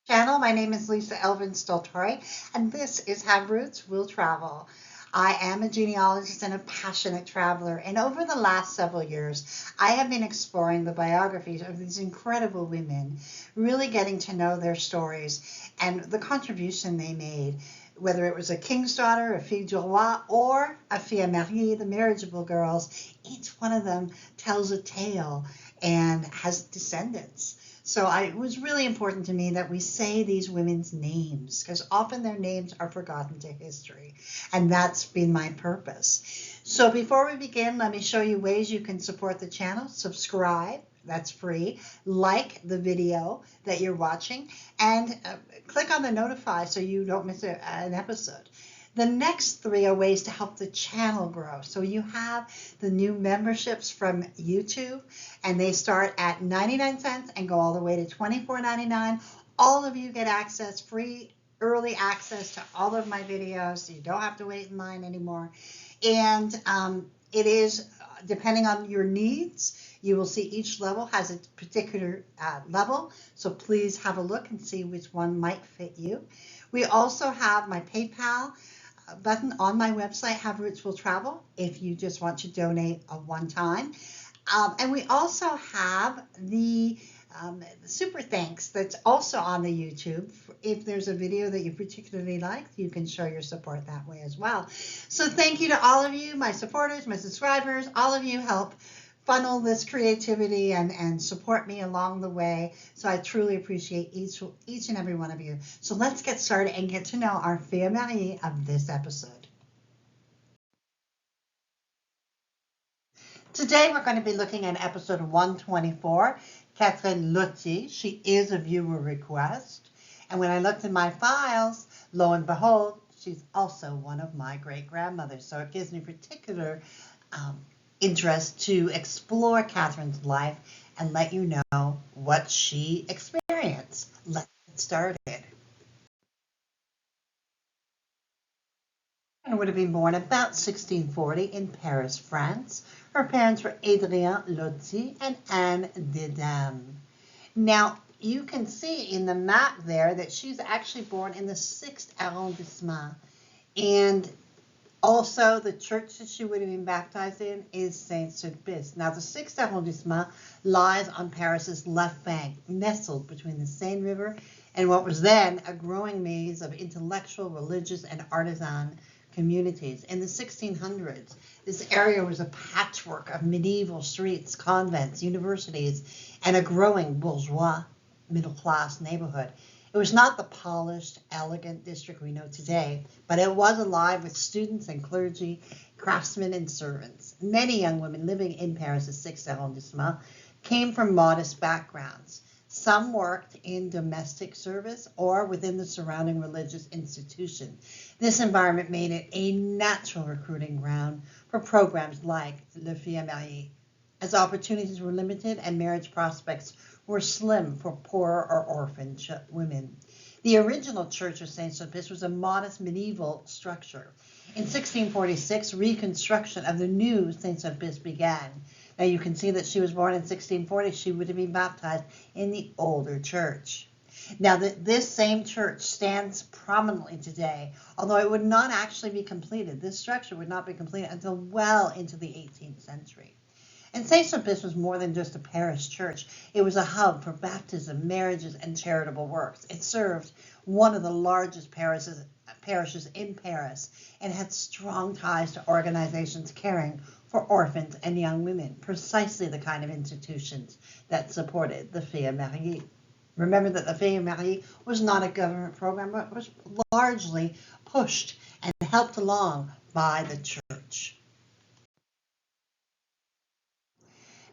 Channel. My name is Lisa Elvin Stoltori, and this is How Roots Will Travel. I am a genealogist and a passionate traveler, and over the last several years, I have been exploring the biographies of these incredible women, really getting to know their stories and the contribution they made, whether it was a king's daughter, a fille du roi, or a fille mariée, the marriageable girls. Each one of them tells a tale and has descendants. So it was really important to me that we say these women's names because often their names are forgotten to history. And that's been my purpose. So before we begin, let me show you ways you can support the channel. Subscribe, that's free. Like the video that you're watching and click on the notify so you don't miss an episode. The next three are ways to help the channel grow. So you have the new memberships from YouTube, and they start at 99 cents and go all the way to $24.99. All of you get access, free early access to all of my videos. So you don't have to wait in line anymore. And it is, depending on your needs, you will see each level has a particular level. So please have a look and see which one might fit you. We also have my PayPal button on my website, Have Roots Will Travel, if you just want to donate a one-time. And we also have the super thanks that's also on the YouTube. If there's a video that you particularly like, you can show your support that way as well. So thank you to all of you, my supporters, my subscribers. All of you help funnel this creativity and support me along the way. So I truly appreciate each and every one of you. So let's get started and get to know our fille mariée of this episode. Today we're going to be looking at episode 124, Catherine Lotier. She is a viewer request. And when I looked in my files, lo and behold, she's also one of my great-grandmothers. So it gives me particular interest to explore Catherine's life and let you know what she experienced. Let's get started. Catherine would have been born about 1640 in Paris, France. Her parents were Adrien Lotier and Anne Dedam. Now, you can see in the map there that she's actually born in the 6th arrondissement, and also, the church that she would have been baptized in is Saint-Sulpice. Now, the 6th arrondissement lies on Paris's left bank, nestled between the Seine River and what was then a growing maze of intellectual, religious, and artisan communities. In the 1600s, this area was a patchwork of medieval streets, convents, universities, and a growing bourgeois middle-class neighborhood. It was not the polished, elegant district we know today, but it was alive with students and clergy, craftsmen and servants. Many young women living in Paris' 6th arrondissement came from modest backgrounds. Some worked in domestic service or within the surrounding religious institution. This environment made it a natural recruiting ground for programs like Le Fille Mariée, as opportunities were limited and marriage prospects were slim for poorer or orphan women. The original Church of Saint-Sulpice was a modest medieval structure. In 1646, reconstruction of the new Saint-Sulpice began. Now you can see that she was born in 1640. She would have been baptized in the older church. Now this same church stands prominently today, although it would not actually be completed. This structure would not be completed until well into the 18th century. And Saint-Sulpice was more than just a parish church. It was a hub for baptism, marriages, and charitable works. It served one of the largest parishes in Paris and had strong ties to organizations caring for orphans and young women, precisely the kind of institutions that supported the Fille Mariée. Remember that the Fille Mariée was not a government program, but was largely pushed and helped along by the church.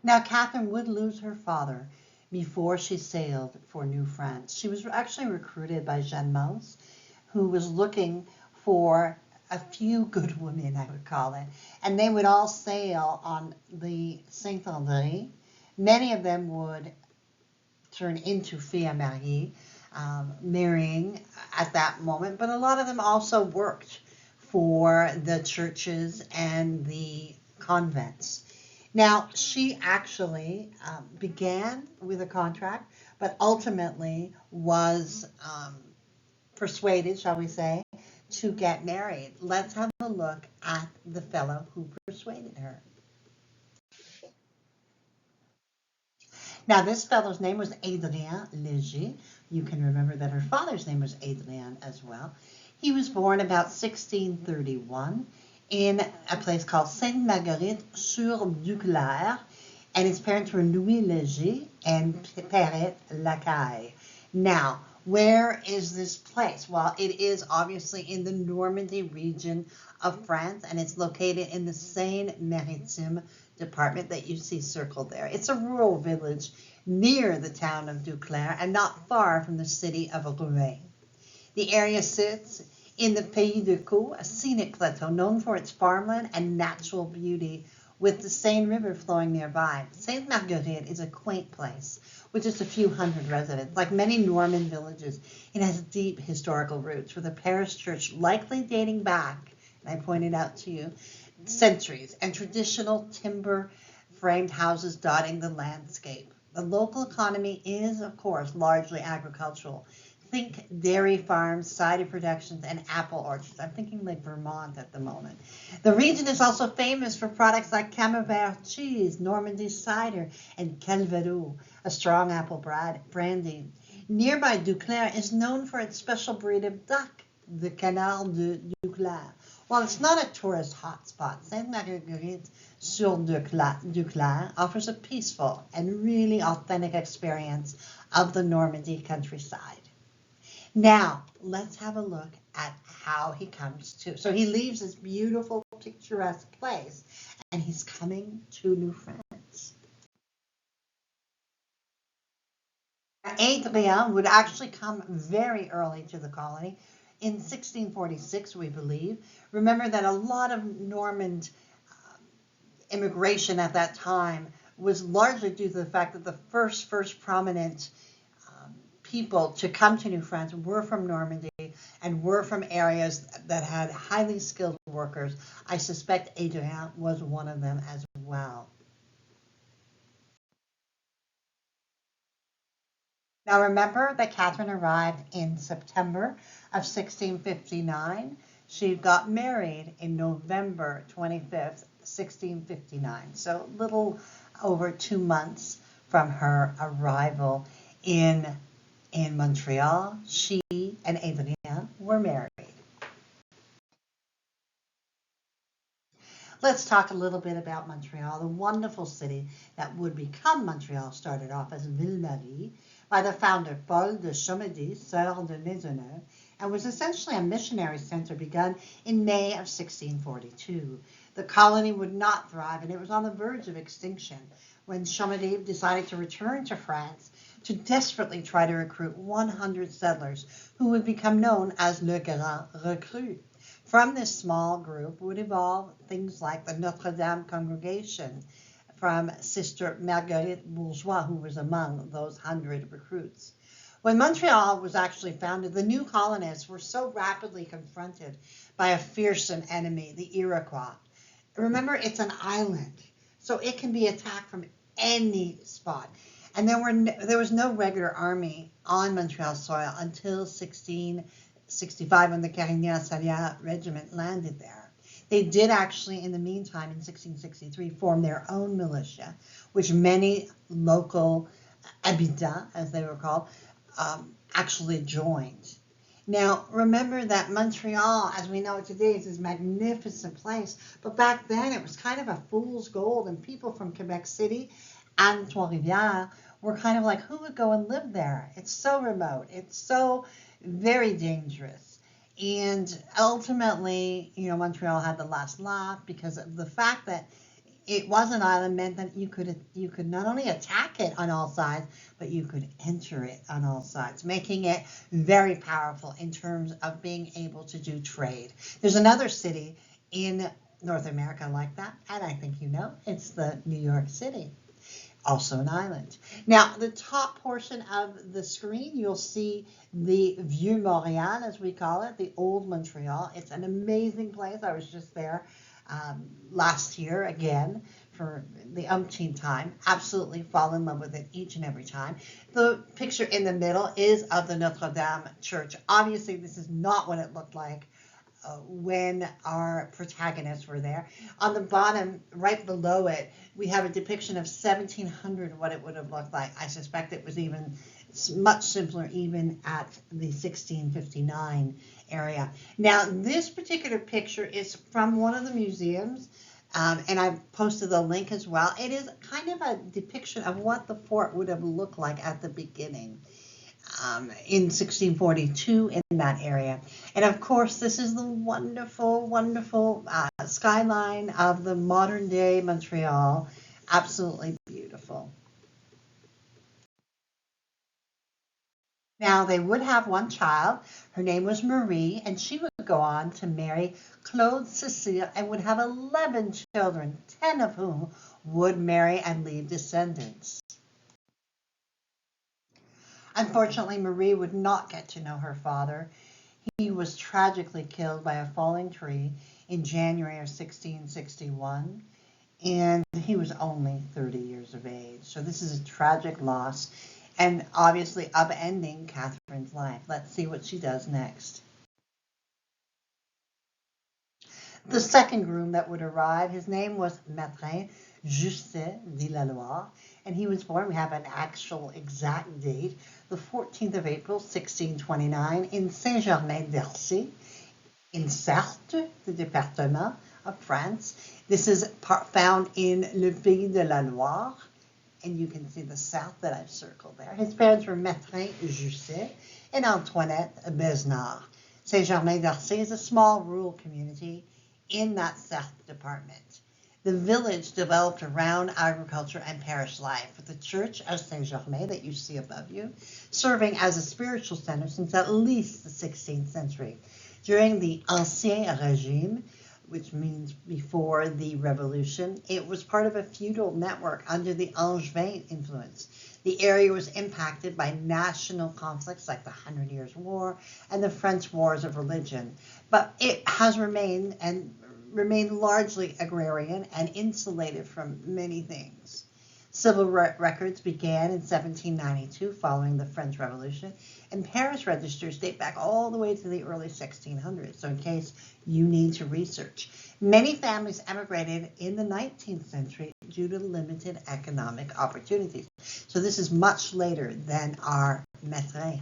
Now, Catherine would lose her father before she sailed for New France. She was actually recruited by Jeanne Mance, who was looking for a few good women, I would call it, and they would all sail on the Saint-André. Many of them would turn into filles mariées, marrying at that moment, but a lot of them also worked for the churches and the convents. Now, she actually began with a contract, but ultimately was persuaded, shall we say, to get married. Let's have a look at the fellow who persuaded her. Now, this fellow's name was Adrien Léger. You can remember that her father's name was Adrien as well. He was born about 1631 in a place called Sainte-Marguerite-sur-Duclair, and his parents were Louis Léger and Perrette Lacaille. Now, where is this place? Well, it is obviously in the Normandy region of France, and it's located in the Seine-Maritime department that you see circled there. It's a rural village near the town of Duclair and not far from the city of Rouen. The area sits in the Pays de Caux, a scenic plateau known for its farmland and natural beauty, with the Seine River flowing nearby. Sainte Marguerite is a quaint place with just a few hundred residents. Like many Norman villages, it has deep historical roots, with a parish church likely dating back, and I pointed out to you, centuries, and traditional timber framed houses dotting the landscape. The local economy is, of course, largely agricultural. Think dairy farms, cider productions, and apple orchards. I'm thinking like Vermont at the moment. The region is also famous for products like Camembert cheese, Normandy cider, and Calvados, a strong apple brandy. Nearby Duclair is known for its special breed of duck, the Canard de Duclair. While it's not a tourist hotspot, Sainte-Marguerite-sur-Duclair offers a peaceful and really authentic experience of the Normandy countryside. Now, let's have a look at how he comes to. So he leaves this beautiful, picturesque place, and he's coming to New France. Adrien would actually come very early to the colony, in 1646, we believe. Remember that a lot of Norman immigration at that time was largely due to the fact that the first prominent people to come to New France were from Normandy and were from areas that had highly skilled workers. I suspect Adrien was one of them as well. Now remember that Catherine arrived in September of 1659. She got married in November 25th, 1659. So a little over 2 months from her arrival in Montreal, she and Adrien were married. Let's talk a little bit about Montreal. The wonderful city that would become Montreal started off as Ville-Marie by the founder Paul de Chomedy, Sœur de Maisonneuve, and was essentially a missionary center begun in May of 1642. The colony would not thrive, and it was on the verge of extinction when Chomedy decided to return to France to desperately try to recruit 100 settlers who would become known as Le Grand Recrue. From this small group would evolve things like the Notre Dame congregation from Sister Marguerite Bourgeois, who was among those 100 recruits. When Montreal was actually founded, the new colonists were so rapidly confronted by a fearsome enemy, the Iroquois. Remember, it's an island, so it can be attacked from any spot. And there was no regular army on Montreal soil until 1665 when the Carignan-Salieres regiment landed there. They did actually, in the meantime, in 1663, form their own militia, which many local habitants, as they were called, actually joined. Now, remember that Montreal, as we know it today, is this magnificent place, but back then it was kind of a fool's gold, and people from Quebec City and Trois-Rivières were kind of like, who would go and live there? It's so remote. It's so very dangerous. And ultimately, Montreal had the last laugh because of the fact that it was an island meant that you could not only attack it on all sides, but you could enter it on all sides, making it very powerful in terms of being able to do trade. There's another city in North America like that, and I think it's the New York City. Also an island. Now, the top portion of the screen, you'll see the Vieux Montréal, as we call it, the Old Montreal. It's an amazing place. I was just there last year again for the umpteenth time, absolutely fall in love with it each and every time. The picture in the middle is of the Notre Dame church. Obviously, this is not what it looked like when our protagonists were there. On the bottom, right below it, we have a depiction of 1700, what it would have looked like. I suspect it was even much simpler even at the 1659 area. Now, this particular picture is from one of the museums, and I've posted the link as well. It is kind of a depiction of what the fort would have looked like at the beginning. In 1642 in that area. And of course, this is the wonderful, wonderful skyline of the modern day Montreal. Absolutely beautiful. Now, they would have one child. Her name was Marie, and she would go on to marry Claude Cecile and would have 11 children, 10 of whom would marry and leave descendants. Unfortunately, Marie would not get to know her father. He was tragically killed by a falling tree in January of 1661, and he was only 30 years of age. So this is a tragic loss, and obviously upending Catherine's life. Let's see what she does next. The second groom that would arrive, his name was Mathurin, Jousset de la Loire, and he was born, we have an actual exact date, the 14th of April, 1629, in Saint-Germain-d'Ercy, in Sarthe, the département of France. This is found in Le Pays de la Loire, and you can see the Sarthe that I've circled there. His parents were Mathurin Jousset and Antoinette Besnard. Saint-Germain-d'Ercy is a small rural community in that Sarthe department. The village developed around agriculture and parish life, with the church of Saint-Germain that you see above you, serving as a spiritual center since at least the 16th century. During the Ancien Régime, which means before the Revolution, it was part of a feudal network under the Angevin influence. The area was impacted by national conflicts like the 100 Years' War and the French Wars of Religion, but it has remained largely agrarian and insulated from many things. Civil records began in 1792 following the French Revolution, and parish registers date back all the way to the early 1600s, so in case you need to research. Many families emigrated in the 19th century due to limited economic opportunities. So this is much later than our Mathurin.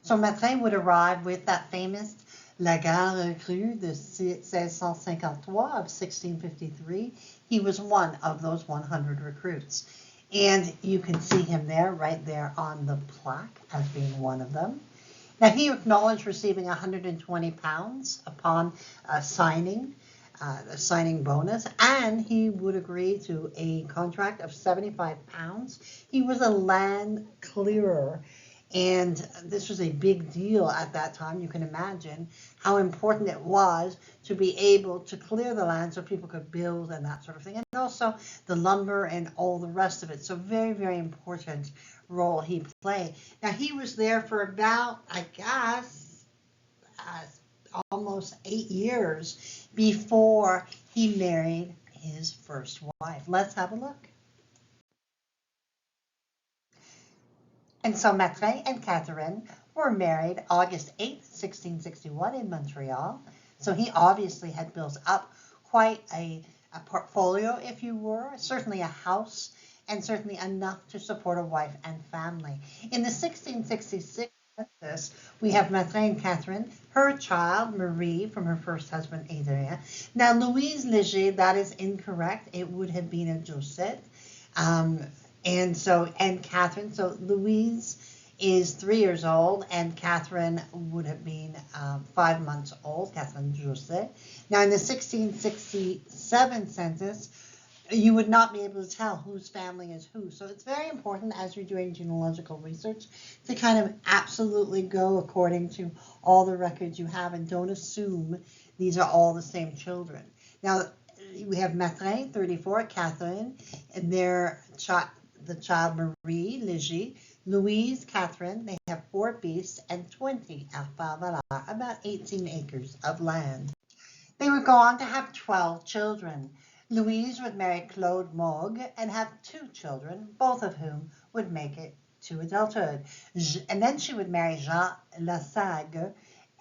So Mathurin would arrive with that famous La Garde Recrue de 1653 of 1653. He was one of those 100 recruits. And you can see him there, right there on the plaque as being one of them. Now, he acknowledged receiving £120 upon signing, a signing bonus, and he would agree to a contract of £75. He was a land clearer, and this was a big deal at that time. You can imagine how important it was to be able to clear the land so people could build and that sort of thing, and also the lumber and all the rest of it. So very, very important role he played. Now, he was there for about, I guess, almost 8 years before he married his first wife. Let's have a look. And so Mathurin and Catherine were married August 8th, 1661 in Montreal. So he obviously had built up quite a portfolio, if you were, certainly a house, and certainly enough to support a wife and family. In the 1666 census, we have Mathurin and Catherine, her child, Marie, from her first husband, Adrien. Now, Louise Léger, that is incorrect. It would have been a Jousset. And Catherine, so Louise is 3 years old, and Catherine would have been 5 months old, Catherine Jousset. Now, in the 1667 census, you would not be able to tell whose family is who. So it's very important as you're doing genealogical research to kind of absolutely go according to all the records you have and don't assume these are all the same children. Now, we have Mathurin, 34, Catherine, and the child Marie Léger, Louise, Catherine. They have 4 beasts and 20 about 18 acres of land. They would go on to have 12 children. Louise would marry Claude Mogue and have 2 children, both of whom would make it to adulthood. And then she would marry Jean Lassague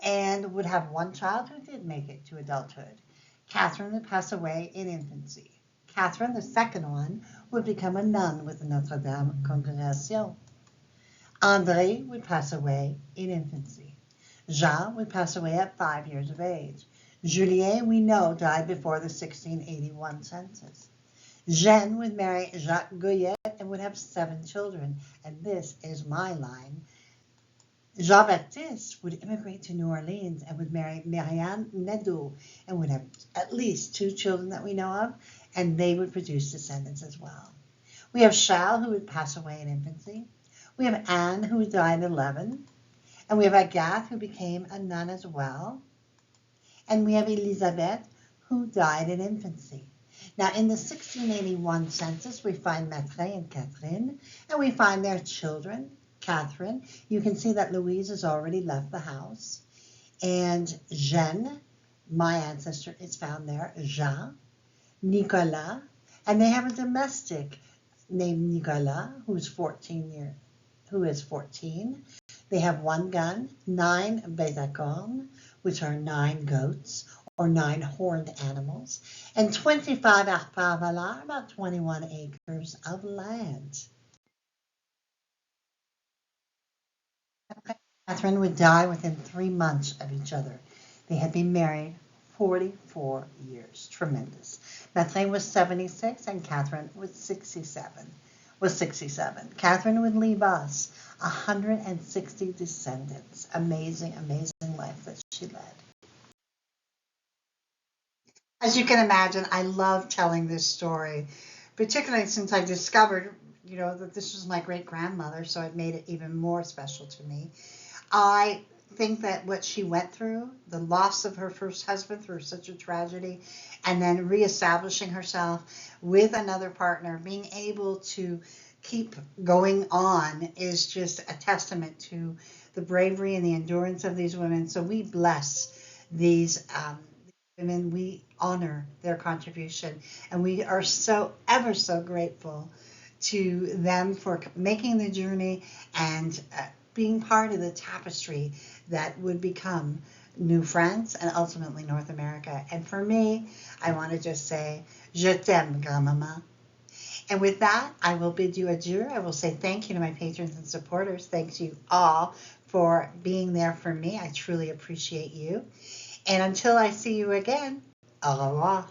and would have 1 child who did make it to adulthood. Catherine would pass away in infancy. Catherine, the second one, would become a nun with the Notre Dame congregation. André would pass away in infancy. Jean would pass away at 5 years of age. Julien, we know, died before the 1681 census. Jeanne would marry Jacques Goyet and would have 7 children. And this is my line. Jean-Baptiste would immigrate to New Orleans and would marry Marianne Nadeau and would have at least 2 children that we know of, and they would produce descendants as well. We have Charles, who would pass away in infancy. We have Anne, who died at 11. And we have Agathe, who became a nun as well. And we have Elizabeth, who died in infancy. Now, in the 1681 census, we find Mathurin and Catherine, and we find their children. Catherine, you can see that Louise has already left the house. And Jeanne, my ancestor, is found there. Jean, Nicolas, and they have a domestic named Nicolas, who is 14. They have 1 gun, 9 bêtes à cornes, which are 9 goats or 9 horned animals, and 25 arpents valeurs, about 21 acres of land. Catherine would die within 3 months of each other. They had been married 44 years. Tremendous. Mathurin was 76 and Catherine was 67. Catherine would leave us 160 descendants. Amazing, amazing life that she led. As you can imagine, I love telling this story, particularly since I discovered, that this was my great-grandmother, so it made it even more special to me. I think that what she went through, the loss of her first husband through such a tragedy, and then reestablishing herself with another partner, being able to keep going on is just a testament to the bravery and the endurance of these women. So we bless these women. We honor their contribution, and we are so ever so grateful to them for making the journey and being part of the tapestry that would become New France and ultimately North America. And for me, I want to just say, je t'aime, grand-maman. And with that, I will bid you adieu. I will say thank you to my patrons and supporters. Thanks you all for being there for me. I truly appreciate you. And until I see you again, au revoir.